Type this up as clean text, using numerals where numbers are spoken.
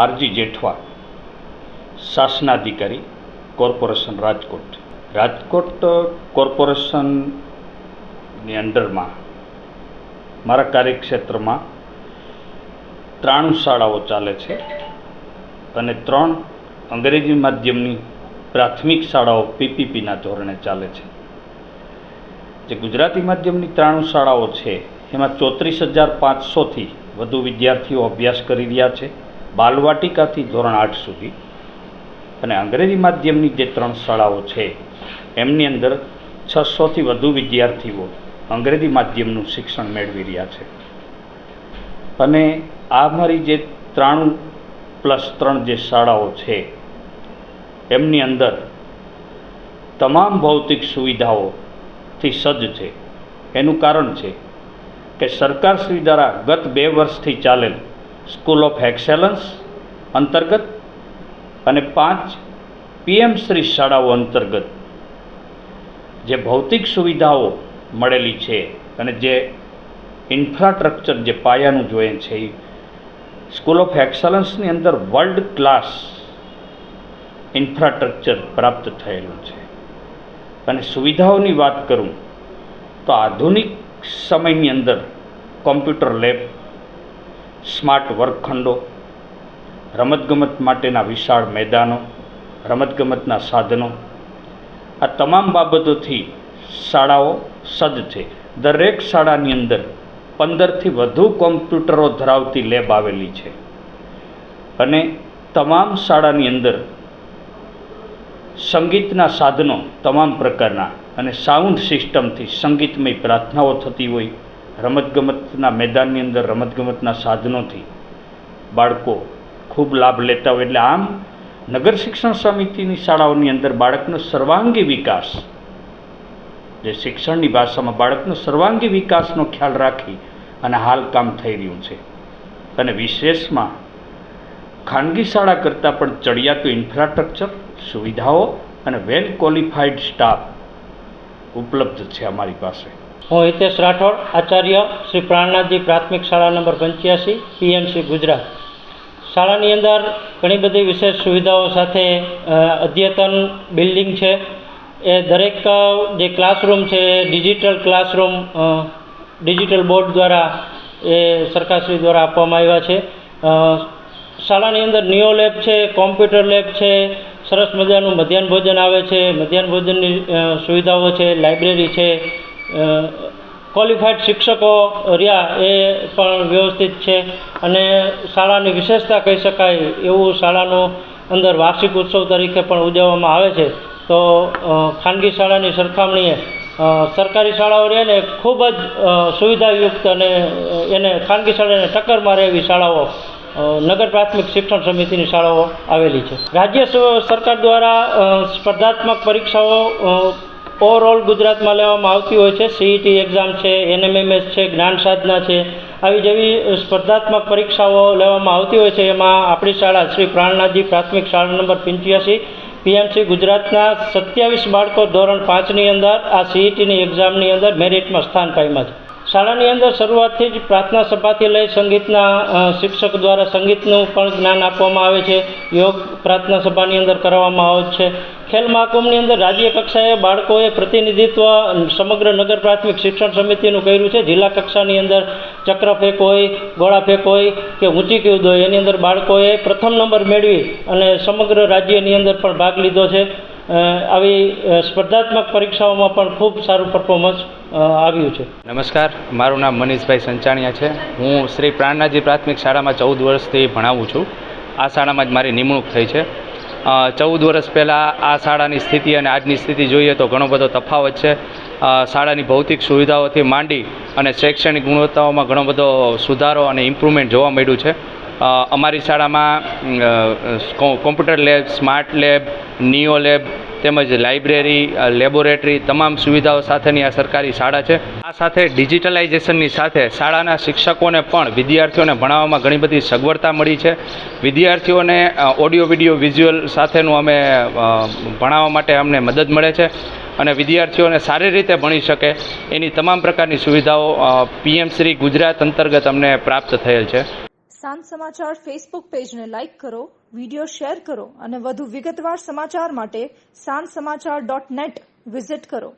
R G Jethwa, શાસનાધિકારી, corporation Rajkot કોર્પોરેશનની અંડરમાં મારા કાર્યક્ષેત્રમાં 93 શાળાઓ ચાલે છે અને 3 અંગ્રેજી માધ્યમની પ્રાથમિક શાળાઓ પીપીપીના ધોરણે ચાલે છે. જે ગુજરાતી માધ્યમની 93 શાળાઓ છે એમાં 34,500થી વધુ વિદ્યાર્થીઓ અભ્યાસ કરી રહ્યા છે, બાલવાટિકાથી ધોરણ 8 સુધી. અને અંગ્રેજી માધ્યમની જે 3 શાળાઓ છે એમની અંદર 600થી વધુ વિદ્યાર્થીઓ અંગ્રેજી માધ્યમનું શિક્ષણ મેળવી રહ્યા છે. અને આ મારી જે 93+3 જે શાળાઓ છે એમની અંદર તમામ ભૌતિક સુવિધાઓથી સજ્જ છે. એનું કારણ છે કે સરકારશ્રી દ્વારા ગત 2 વર્ષથી ચાલેલ સ્કૂલ ઓફ એક્સેલન્સ અંતર્ગત અને 5 PM શ્રી શાળાઓ અંતર્ગત જે ભૌતિક સુવિધાઓ મળેલી છે અને જે ઇન્ફ્રાસ્ટ્રક્ચર જે પાયાનું જોઈએ છે એ સ્કૂલ ઓફ એક્સલન્સની અંદર વર્લ્ડ ક્લાસ ઇન્ફ્રાસ્ટ્રક્ચર પ્રાપ્ત થયેલું છે. અને સુવિધાઓની વાત કરું તો આધુનિક સમયની અંદર કોમ્પ્યુટર લેબ, સ્માર્ટ વર્ગખંડો, રમતગમત માટેના વિશાળ મેદાનો, રમતગમતના સાધનો, આ તમામ બાબતોથી શાળાઓ સજ્જ છે. દરેક શાળાની અંદર 15થી વધુ કોમ્પ્યુટરો ધરાવતી લેબ આવેલી છે. અને તમામ શાળાની અંદર સંગીતના સાધનો તમામ પ્રકારના અને સાઉન્ડ સિસ્ટમથી સંગીતમય પ્રાર્થનાઓ થતી હોય, રમતગમતના મેદાનની અંદર રમતગમતના સાધનોથી બાળકો ખૂબ લાભ લેતા હોય. એટલે આમ નગર શિક્ષણ સમિતિની શાળાઓની અંદર બાળકનો સર્વાંગી વિકાસ, જે શિક્ષણની ભાષામાં બાળકનો સર્વાંગી વિકાસનો ખ્યાલ રાખી અને હાલ કામ થઈ રહ્યું છે. અને વિશેષમાં ખાનગી શાળા કરતાં પણ ચડિયાતું ઇન્ફ્રાસ્ટ્રક્ચર, સુવિધાઓ અને વેલ ક્વોલિફાઈડ સ્ટાફ ઉપલબ્ધ છે અમારી પાસે. હું હિતેશ રાઠોડ, આચાર્ય શ્રી પ્રાણનાથજી પ્રાથમિક શાળા નંબર 85 PMC ગુજરાત. શાળાની અંદર ઘણી બધી વિશેષ સુવિધાઓ સાથે અદ્યતન બિલ્ડિંગ છે. એ દરેક જે ક્લાસરૂમ છે એ ડિજિટલ ક્લાસરૂમ ડિજિટલ બોર્ડ દ્વારા એ સરકારશ્રી દ્વારા આપવામાં આવ્યા છે. શાળાની અંદર નિયો લેબ છે, કોમ્પ્યુટર લેબ છે, સરસ મજાનું મધ્યાહન ભોજન આવે છે, મધ્યાહન ભોજનની સુવિધાઓ છે, લાઇબ્રેરી છે, ક્વોલિફાઈડ શિક્ષકો રહ્યા એ પણ વ્યવસ્થિત છે. અને શાળાની વિશેષતા કહી શકાય એવું શાળાનો અંદર વાર્ષિક ઉત્સવ તરીકે પણ ઉજવવામાં આવે છે. તો ખાનગી શાળાની સરખામણીએ સરકારી શાળાઓ રહે ને ખૂબ જ સુવિધાયુક્ત અને એને ખાનગી શાળાને ટક્કર મારે એવી શાળાઓ નગર પ્રાથમિક શિક્ષણ સમિતિની શાળાઓ આવેલી છે. રાજ્ય સરકાર દ્વારા સ્પર્ધાત્મક પરીક્ષાઓ ઓવરઓલ ગુજરાતમાં લેવામાં આવતી હોય છે. CET એક્ઝામ છે, NMMS છે, જ્ઞાન સાધના છે, આવી જેવી સ્પર્ધાત્મક પરીક્ષાઓ લેવામાં આવતી હોય છે. એમાં આપણી શાળા શ્રી પ્રાણનાથજી પ્રાથમિક શાળા નંબર 85 PMC ગુજરાતના 27 બાળકો ધોરણ 5ની અંદર આ CETની એક્ઝામની અંદર મેરિટમાં સ્થાન પામ્યા છે. શાળાની અંદર શરૂઆતથી જ પ્રાર્થના સભાથી લઈ સંગીતના શિક્ષક દ્વારા સંગીતનું પણ જ્ઞાન આપવામાં આવે છે. યોગ પ્રાર્થના સભાની અંદર કરવામાં આવે છે. ખેલ મહાકુંભની અંદર રાજ્ય કક્ષાએ બાળકોએ પ્રતિનિધિત્વ સમગ્ર નગર પ્રાથમિક શિક્ષણ સમિતિનું કર્યું છે. જિલ્લા કક્ષાની અંદર ચક્ર ફેંક હોય, ગોળા ફેંક હોય કે ઊંચી કૂદ હોય, એની અંદર બાળકોએ પ્રથમ નંબર મેળવી અને સમગ્ર રાજ્યની અંદર પણ ભાગ લીધો છે. આવી સ્પર્ધાત્મક પરીક્ષાઓમાં પણ ખૂબ સારું પરફોર્મન્સ આવ્યું છે. નમસ્કાર, મારું નામ મનીષભાઈ સંચાણિયા છે. હું શ્રી પ્રાણનાથજી પ્રાથમિક શાળામાં 14 વર્ષથી ભણાવું છું. આ શાળામાં જ મારી નિમણૂક થઈ છે. 14 વર્ષ પહેલાં આ શાળાની સ્થિતિ અને આજની સ્થિતિ જોઈએ તો ઘણો બધો તફાવત છે. શાળાની ભૌતિક સુવિધાઓથી માંડી અને શૈક્ષણિક ગુણવત્તાઓમાં ઘણો બધો સુધારો અને ઇમ્પ્રુવમેન્ટ જોવા મળ્યું છે. અમારી શાળામાં computer lab, smart lab, neo lab તેમજ લાઇબ્રેરી, લેબોરેટરી તમામ સુવિધાઓ સાથેની આ સરકારી શાળા છે. આ સાથે ડિજિટલાઇઝેશનની સાથે શાળાના શિક્ષકોને પણ વિદ્યાર્થીઓને ભણાવવામાં ઘણી બધી સગવડતા મળી છે. વિદ્યાર્થીઓને ઓડિયો વિડીયો વિઝ્યુઅલ સાથેનું અમે ભણાવવા માટે અમને મદદ મળે છે અને વિદ્યાર્થીઓને સારી રીતે ભણી શકે એની તમામ પ્રકારની સુવિધાઓ PM શ્રી ગુજરાત અંતર્ગત અમને પ્રાપ્ત થયેલ છે. સાંજ સમાચાર ફેસબુક પેજને લાઇક કરો, વિડીયો શેર કરો અને વધુ વિગતવાર સમાચાર માટે sanssamachar.net વિઝિટ કરો.